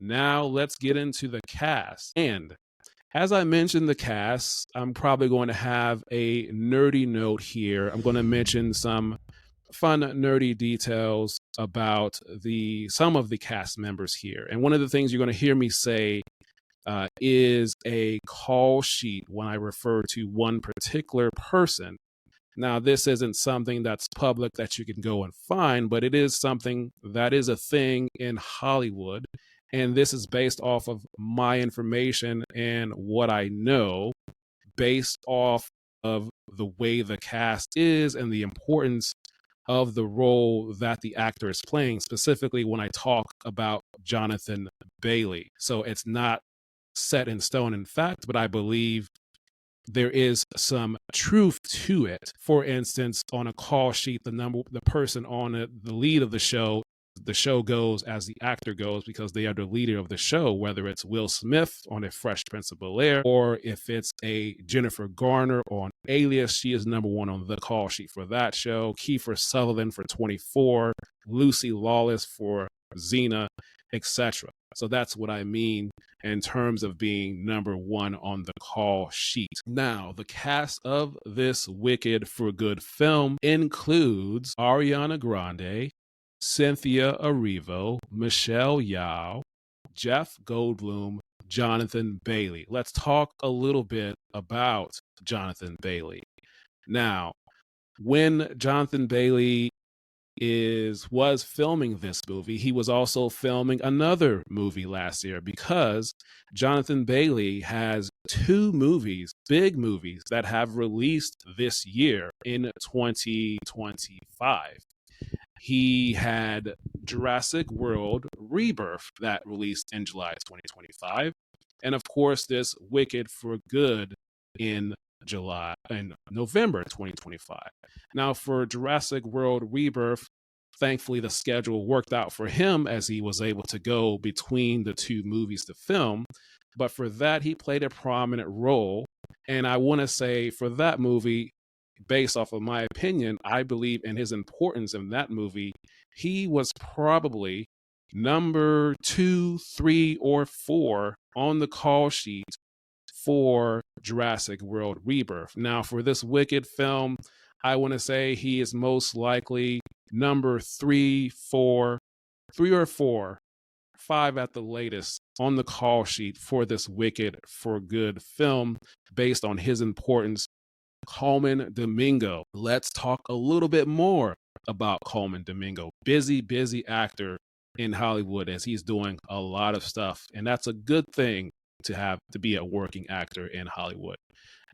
Now let's get into the cast. And as I mentioned the cast, I'm probably going to have a nerdy note here. I'm going to mention some fun nerdy details about some of the cast members here. And one of the things you're going to hear me say is a call sheet when I refer to one particular person. Now, this isn't something that's public that you can go and find, but it is something that is a thing in Hollywood. And this is based off of my information and what I know, based off of the way the cast is and the importance of the role that the actor is playing, specifically when I talk about Jonathan Bailey. So it's not set in stone, in fact, but I believe there is some truth to it. For instance, on a call sheet, the person on the lead of the show goes as the actor goes because they are the leader of the show, whether it's Will Smith on A Fresh Prince of Bel-Air, or if it's a Jennifer Garner on Alias, she is number one on the call sheet for that show. Kiefer Sutherland for 24, Lucy Lawless for Xena, etc. So that's what I mean in terms of being number one on the call sheet. Now, the cast of this Wicked for Good film includes Ariana Grande, Cynthia Erivo, Michelle Yeoh, Jeff Goldblum, Jonathan Bailey. Let's talk a little bit about Jonathan Bailey. Now, when Jonathan Bailey was filming this movie, he was also filming another movie last year, because Jonathan Bailey has two movies, big movies, that have released this year in 2025. He had Jurassic World Rebirth that released in July 2025. And of course, this Wicked for Good in November 2025. Now, for Jurassic World Rebirth, thankfully the schedule worked out for him as he was able to go between the two movies to film. But for that, he played a prominent role. And I want to say for that movie, based off of my opinion, I believe in his importance in that movie. He was probably number 2, 3, or 4 on the call sheet for Jurassic World Rebirth. Now, for this Wicked film, I want to say he is most likely number 3 or 4, 5 at the latest on the call sheet for this Wicked for Good film, based on his importance. Colman Domingo. Let's talk a little bit more about Colman Domingo. Busy actor in Hollywood, as he's doing a lot of stuff. And that's a good thing to be a working actor in Hollywood.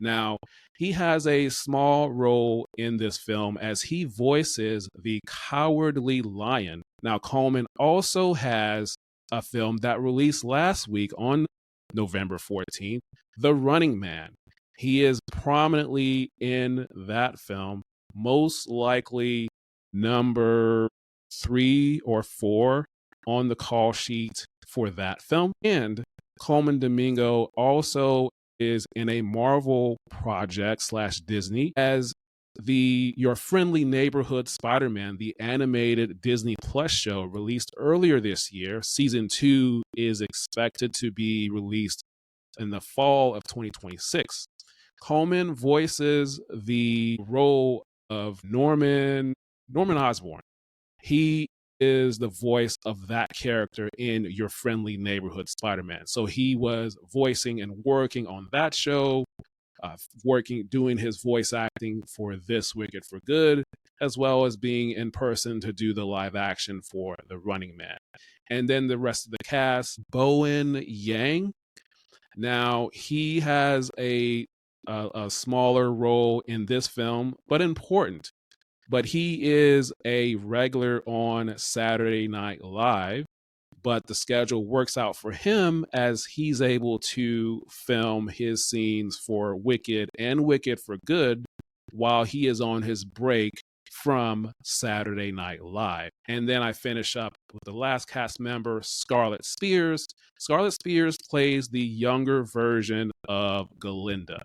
Now, he has a small role in this film as he voices the Cowardly Lion. Now, Colman also has a film that released last week on November 14th, The Running Man. He is prominently in that film, most likely number 3 or 4 on the call sheet for that film. And Colman Domingo also is in a Marvel project / Disney as Your Friendly Neighborhood Spider-Man, the animated Disney Plus show released earlier this year. Season 2 is expected to be released in the fall of 2026. Colman voices the role of Norman Osborn. He is the voice of that character in Your Friendly Neighborhood Spider-Man. So he was voicing and working on that show, doing his voice acting for this Wicked for Good, as well as being in person to do the live action for The Running Man. And then the rest of the cast, Bowen Yang. Now, he has a smaller role in this film, but important. But he is a regular on Saturday Night Live, but the schedule works out for him as he's able to film his scenes for Wicked and Wicked for Good while he is on his break from Saturday Night Live. And then I finish up with the last cast member, Scarlett Spears. Scarlett Spears plays the younger version of Galinda.